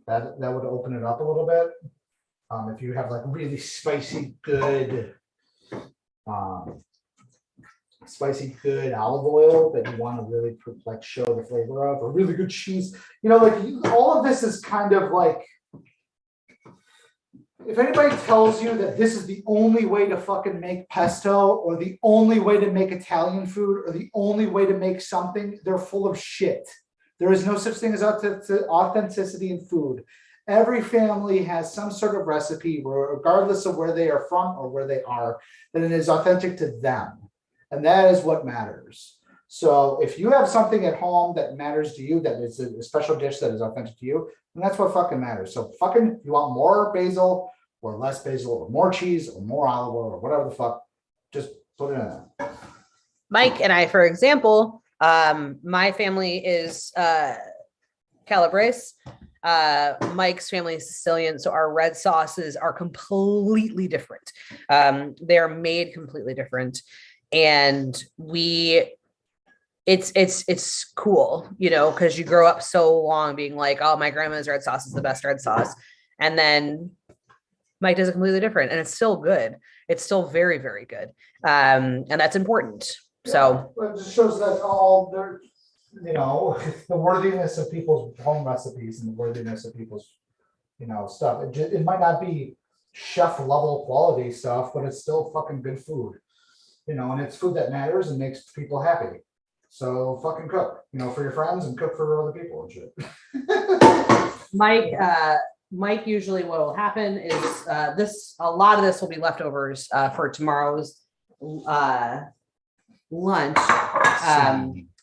there. That would open it up a little bit. If you have like really spicy, good olive oil that you want to really show the flavor of, or really good cheese, all of this is kind of like, if anybody tells you that this is the only way to fucking make pesto, or the only way to make Italian food, or the only way to make something, they're full of shit. There is no such thing as authenticity in food. Every family has some sort of recipe, regardless of where they are from or where they are, that it is authentic to them. And that is what matters. So if you have something at home that matters to you, that is a special dish that is authentic to you, then that's what fucking matters. So fucking, you want more basil or less basil, or more cheese or more olive oil or whatever the fuck, just put it in there. Mike and I, for example, my family is Calabrese. Mike's family is Sicilian, so our red sauces are completely different. They are made completely different, and it's cool, because you grow up so long being like, oh, my grandma's red sauce is the best red sauce, and then Mike does it completely different, and it's still good. It's still very, very good, and that's important. Yeah, so it just shows that all their, the worthiness of people's home recipes and the worthiness of people's, stuff. It might not be chef level quality stuff, but it's still fucking good food, and it's food that matters and makes people happy. So fucking cook, for your friends, and cook for other people and shit. Mike, usually what will happen is a lot of this will be leftovers for tomorrow's lunch.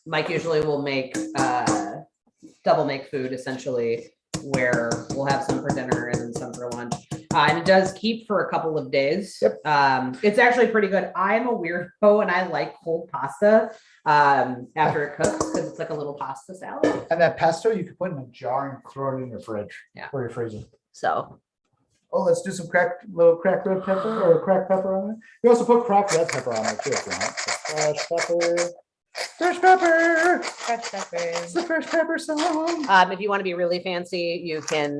Mike usually will make double make food, essentially, where we'll have some for dinner and then some for lunch. And it does keep for a couple of days. Yep. It's actually pretty good. I'm a weirdo and I like cold pasta after it cooks, because it's like a little pasta salad. And that pesto you can put in a jar and throw it in your fridge or your freezer. So Oh, let's do some little cracked red pepper or cracked pepper on it. You also put cracked red pepper on it too if you want. So fresh pepper. Fresh pepper. It's the fresh pepper song. If you want to be really fancy, you can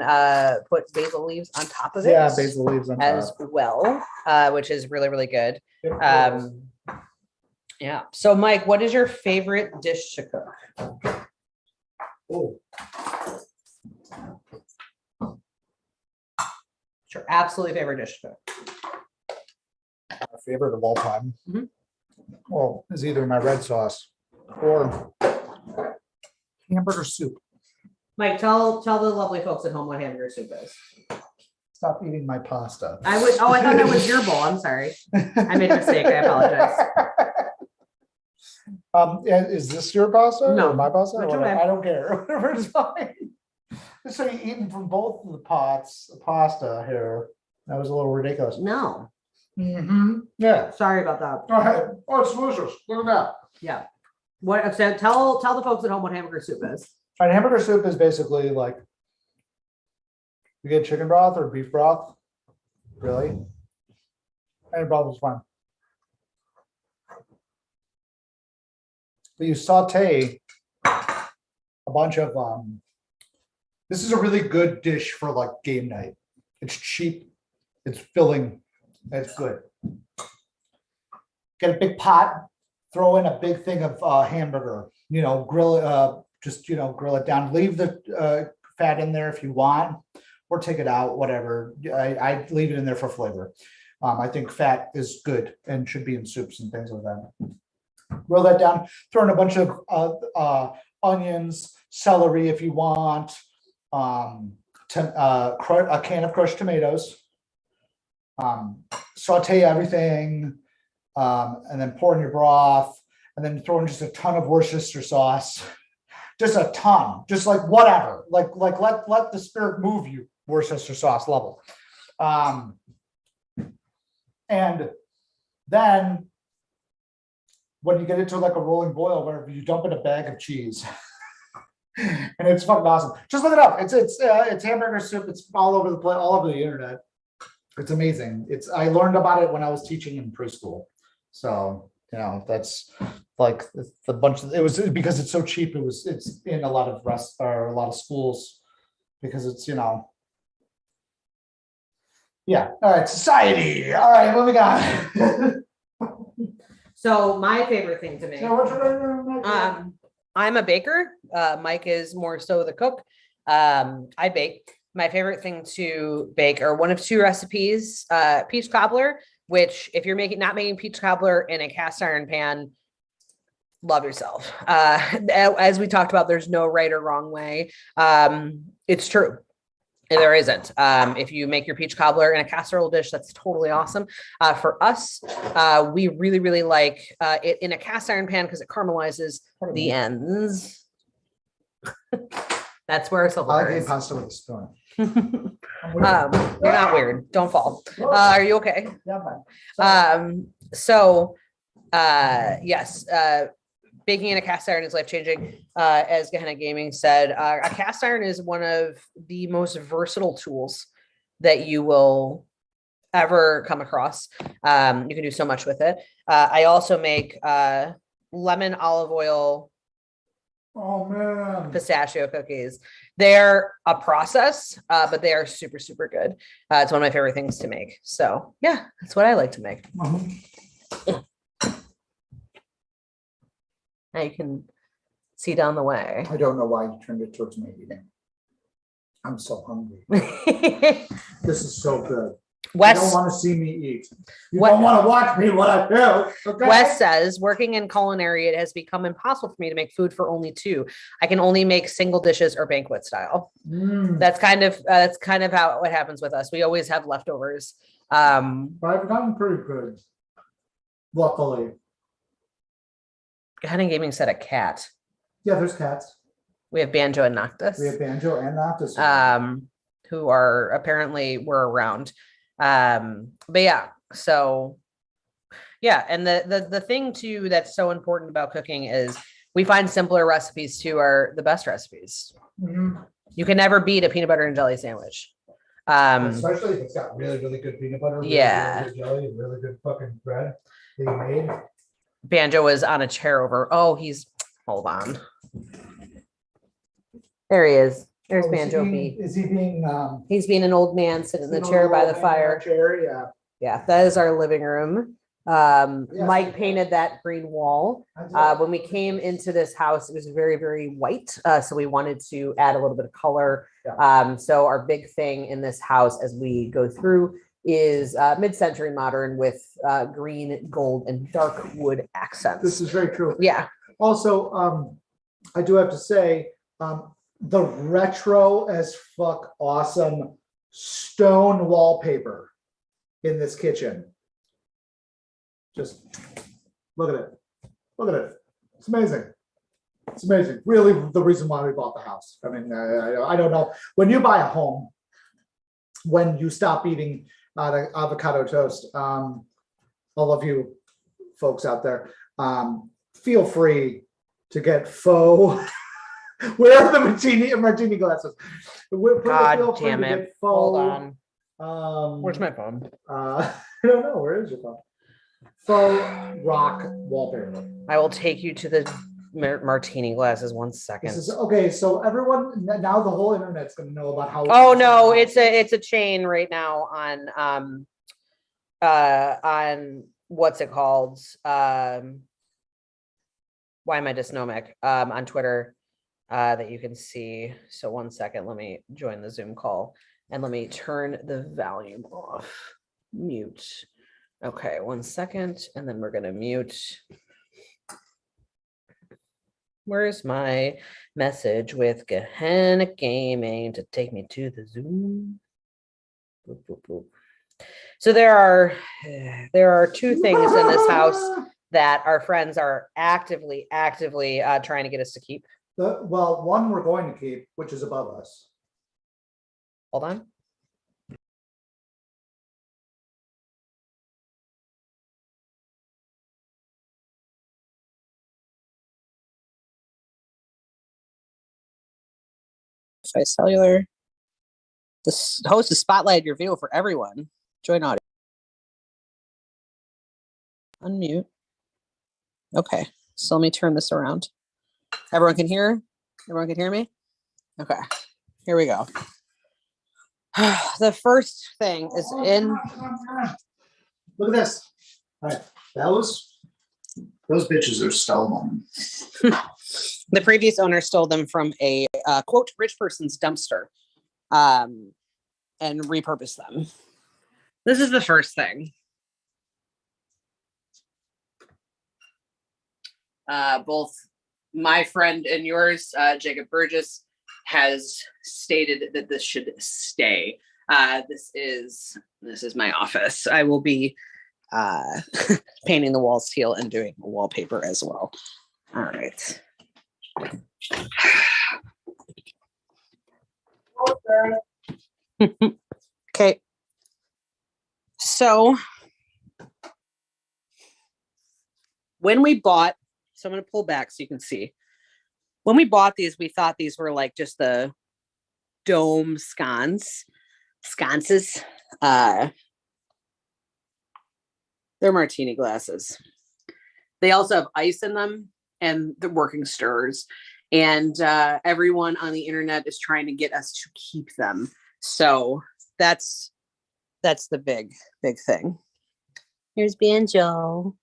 put basil leaves on top of it. Yeah, basil leaves on as top. well, which is really, really good. Yep. Yeah. So, Mike, what is your favorite dish to cook? Oh, What's your absolutely favorite dish to cook? my favorite of all time. Mhm. Well, is either my red sauce or hamburger soup. Mike, tell the lovely folks at home what hamburger soup is. Stop eating my pasta. I thought that was your bowl. I'm sorry. I made a mistake. I apologize. Is this your pasta? No. Or my pasta? Which Or way? I don't care. Whatever, it's fine. So you're eating from both of the pots of pasta here. That was a little ridiculous. No. Yeah. Sorry about that. Go ahead. Oh, it's delicious. Look at that. Yeah. What? So tell the folks at home what hamburger soup is. And hamburger soup is basically like you get chicken broth or beef broth. Really? Any broth is fine. But you saute a bunch of this is a really good dish for like game night. It's cheap, it's filling, it's good. Get a big pot, throw in a big thing of hamburger, grill it, grill it down, leave the fat in there if you want, or take it out, whatever. I leave it in there for flavor. I think fat is good and should be in soups and things like that. Roll that down, throw in a bunch of onions, celery if you want, a can of crushed tomatoes, saute everything, and then pour in your broth, and then throw in just a ton of Worcestershire sauce, just a ton, just like whatever, like let the spirit move you, Worcestershire sauce level, and then when you get into like a rolling boil, wherever you dump in a bag of cheese. And it's fucking awesome. Just look it up. It's hamburger soup. It's all over the place, all over the internet. It's amazing. I learned about it when I was teaching in preschool. So that's like the bunch of it was because it's so cheap. It's in a lot of a lot of schools because it's yeah. All right, society. All right, what we got? So my favorite thing to make. So what's your I'm a baker. Mike is more so the cook. I bake. My favorite thing to bake are one of two recipes, peach cobbler, which if you're not making peach cobbler in a cast iron pan, love yourself. As we talked about, there's no right or wrong way. It's true. There isn't. If you make your peach cobbler in a casserole dish, that's totally awesome. For us, we really, really like it in a cast iron pan because it caramelizes the ends. That's where silverware is. pasta with a spoon. You're not weird. Don't fall. Are you okay? Yeah, fine. Yes. Baking in a cast iron is life-changing. As Gehenna Gaming said, a cast iron is one of the most versatile tools that you will ever come across. You can do so much with it. I also make lemon olive oil Oh man. pistachio cookies. They're a process, but they are super, super good. It's one of my favorite things to make. So yeah, that's what I like to make. Now you can see down the way. I don't know why you turned it towards me eating. I'm so hungry. This is so good. You don't Wes, want to see me eat. You What- don't want to watch me what I do. Okay? Wes says, working in culinary, it has become impossible for me to make food for only two. I can only make single dishes or banquet style. That's kind of how it happens with us. We always have leftovers. But I've gotten pretty good. Luckily. Gehenna Gaming said a cat. Yeah, there's cats. We have Banjo and Noctis. We have Banjo and Noctis. Who are apparently were around. But yeah, so yeah, and the thing too that's so important about cooking is we find simpler recipes too are the best recipes. Mhm. You can never beat a peanut butter and jelly sandwich. Especially if it's got really, really good peanut butter, really, Yeah. really good jelly, and really good fucking bread that you made. Banjo was on a chair over. Oh, hold on. There he is. There's Banjo B. Is he being He's being an old man sitting in the chair by the fire. Chair, yeah. Yeah, that is our living room. Yes, Mike painted that green wall. When we came into this house, it was very, very white. So we wanted to add a little bit of color. Yeah. So our big thing in this house as we go through is mid-century modern with green, gold, and dark wood accents. This is very true. Yeah. Also, I do have to say, the retro as fuck awesome stone wallpaper in this kitchen. Just look at it. Look at it. It's amazing. It's amazing. Really, the reason why we bought the house. I mean, I don't know. When you buy a home, when you stop eating avocado toast, all of you folks out there, feel free to get faux. Where are the martini glasses? God damn it. Hold on. Where's my phone? I don't know. Where is your phone? Faux rock wallpaper. I will take you to the martini glasses 1 second. This is okay. So everyone now, the whole internet's going to know about how. Oh no, it's a chain right now on what's it called? Why am I dysnomic? On Twitter, that you can see. So 1 second, let me join the Zoom call and let me turn the volume off. Mute. Okay, 1 second, and then we're gonna mute. Where's my message with Gehenna Gaming to take me to the Zoom? Boop, boop, boop. So there are two things in this house that our friends are actively trying to get us to keep. Well, one we're going to keep, which is above us. Hold on. Cellular. The host has spotlighted your video for everyone. Join audio. Unmute. Okay, so let me turn this around. Everyone can hear? Everyone can hear me? Okay, here we go. The first thing is in. Look at this. All right, those bitches are stolen. The previous owner stole them from a quote rich person's dumpster, and repurposed them. This is the first thing. Both my friend and yours, Jacob Burgess, has stated that this should stay. This is my office. I will be painting the walls teal and doing wallpaper as well. All right. Okay. So when we bought, so I'm going to pull back so you can see. When we bought these, we thought these were like just the dome sconces. They're martini glasses. They also have ice in them and the working stirrers. And everyone on the internet is trying to get us to keep them. So that's the big thing. Here's Banjo.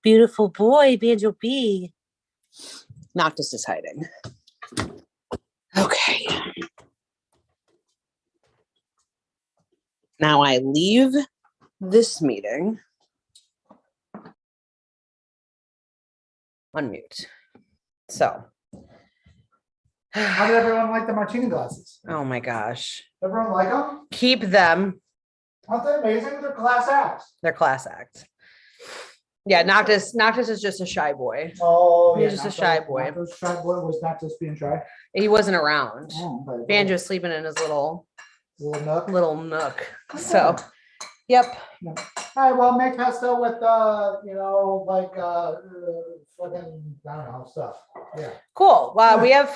Beautiful boy, Banjo B. Noctis is hiding. Okay. Now I leave this meeting. Unmute. So. How did everyone like the martini glasses? Oh my gosh. Everyone like them? Keep them. Aren't they amazing? They're class acts. They're class act. Yeah, Noctis is just a shy boy. Oh, He's just a shy boy. Noctis shy boy was not just being shy. He wasn't around. Oh, okay. Banjo's sleeping in his little nook. Okay. So, yep. Yeah. All right. Well, make pesto with fucking I don't know stuff. Yeah. Cool. Wow, we have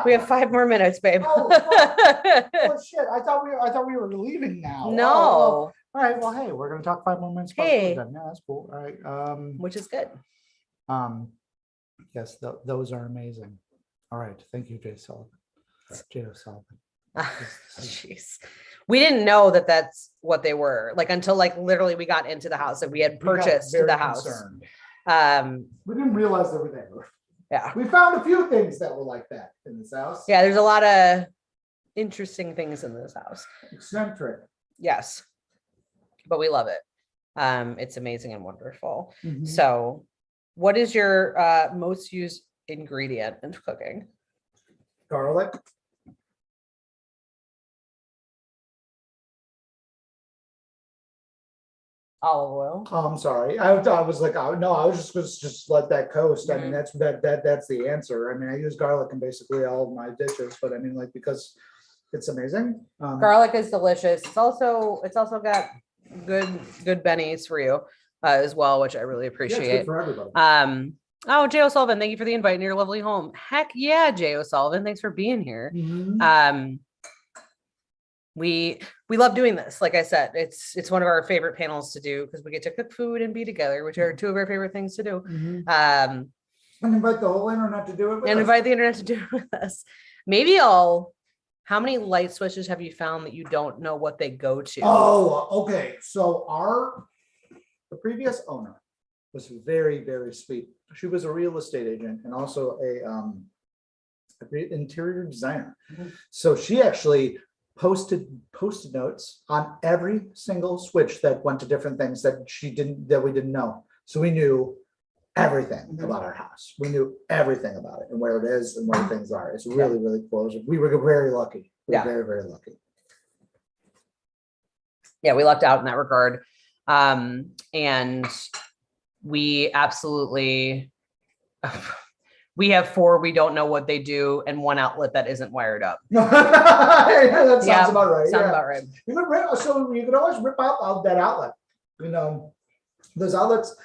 We have 5 more minutes, babe. Oh, oh shit! I thought we were leaving now. No. All right. Well, hey, we're gonna talk 5 more minutes. About Hey. food then. Yeah, that's cool. All right. Which is good. Yes, those are amazing. All right. Thank you, Jay Sullivan. Jay O'Sullivan. Jeez. We didn't know that that's what they were like until like literally we got into the house and we had purchased the house. Concerned. We didn't realize they were there. Yeah. We found a few things that were like that in this house. Yeah, there's a lot of interesting things in this house. Eccentric. Yes. But we love it. It's amazing and wonderful. Mhm. So what is your most used ingredient in cooking? Garlic. Olive oil. Oh, I'm sorry. I was like, no, I was just let that coast. I mean, that's the answer. I mean, I use garlic in basically all of my dishes, but I mean, like, because it's amazing. Garlic is delicious. It's also got good bennies for you as well, which I really Yeah, it's appreciate. good for everybody. Oh, Jay O'Sullivan, thank you for the invite in your lovely home. Heck yeah, Jay O'Sullivan, thanks for being here. Mhm. We love doing this. Like I said, it's one of our favorite panels to do because we get to cook food and be together, which are 2 of our favorite things to do. Mhm. And And invite the whole internet to do it with us. invite the internet to do it with us. Maybe how many light switches have you found that you don't know what they go to? Oh, okay. So the previous owner was very, very sweet. She was a real estate agent and also a interior designer. Mhm. So she actually posted notes on every single switch that went to different things that we didn't know. So we knew everything Mhm. about our house. We knew everything about it and where it is and where things are. It's really, really close. We were very lucky. We were very, very lucky. Yeah, we lucked out in that regard. And we absolutely we have 4 we don't know what they do and 1 outlet that isn't wired up. That sounds about right. Sounds Yeah. about right. So you could always rip out that outlet. You know, those outlets,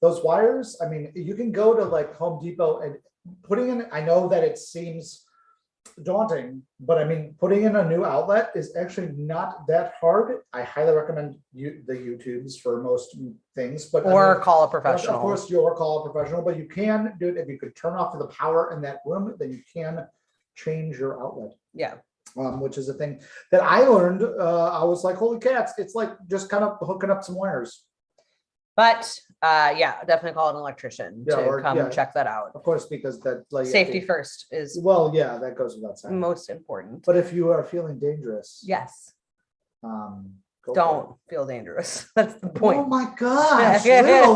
those wires. I mean, you can go to like Home Depot and putting in. I know that it seems daunting, but I mean, putting in a new outlet is actually not that hard. I highly recommend the YouTubes for most things, but Call a professional. Of course, you'll call a professional, but you can do it if you could turn off the power in that room. Then you can change your outlet. Yeah. Which is a thing that I learned. I was like, holy cats! It's like just kind of hooking up some wires. But yeah, definitely call an electrician to come check that out. Of course, because that like safety first is that goes without saying. most important. But if you are feeling dangerous, yes, don't feel dangerous. That's the point. Oh my gosh, little,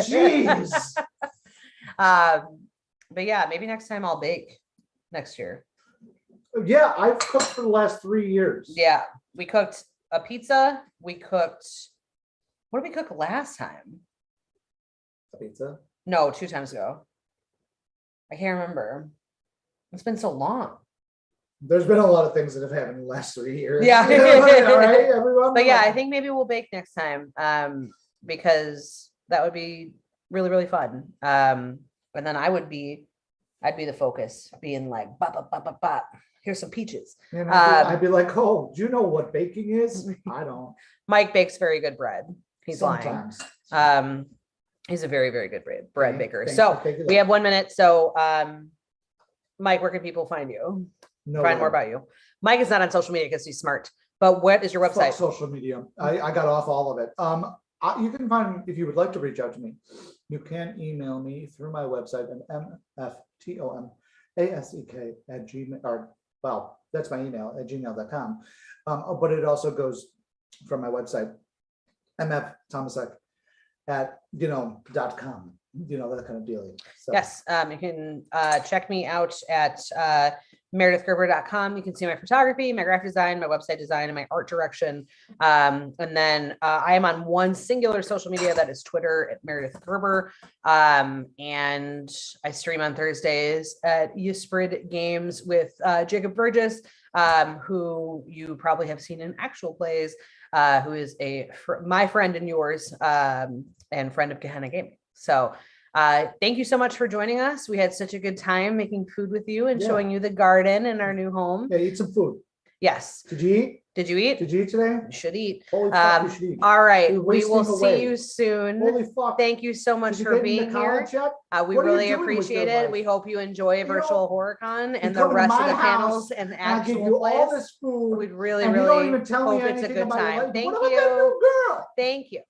jeez. But yeah, maybe next time I'll bake next year. Yeah, I've cooked for the last 3 years. Yeah, we cooked a pizza. We cooked. What did we cook last time? A pizza? No, 2 times ago. I can't remember. It's been so long. There's been a lot of things that have happened in the last 3 years. Yeah. All right, everyone. But yeah, I think maybe we'll bake next time. Because that would be really, really fun. And then I'd be the focus, being like, here's some peaches. And I'd be like, oh, do you know what baking is? I don't. Mike bakes very good bread. He's Sometimes. lying. He's a very, very good bread baker. Thank So you. we have 1 minute. So Mike, where can people find you? No, Find more about you. Mike is not on social media because he's smart. But what is your website? Fuck social media. I got off all of it. You can find, if you would like to reach out to me, you can email me through my website at mftomasek@gmail, or well, that's my email at gmail.com. But it also goes from my website, mftomasek @.com. That kind of deal. So. Yes, you can check me out at meredithgerber.com. You can see my photography, my graphic design, my website design, and my art direction. And then I am on one singular social media, that is Twitter at Meredith Gerber. And I stream on Thursdays at Usprid Games with Jacob Burgess, who you probably have seen in actual plays, who is my friend and yours, and friend of Gehenna Gaming. So Thank you so much for joining us. We had such a good time making food with you and Yeah. showing you the garden and our new home. Yeah, eat some food. Yes. Did you eat? Did you eat? Did you eat today? You should eat. Holy fuck, you should eat. All right. You're We will wasting see away. you soon. Holy fuck. Thank you so much Did you for get into being here. college yet? We What are you really doing with appreciate your it. life? We hope you enjoy You virtual know, HorrorCon you and the come to rest of my the house, panels and the And I give actual you all place. this food. We'd really, and you don't really even tell me hope it's a anything good about your time. life. Thank What about that you. new girl? Thank you.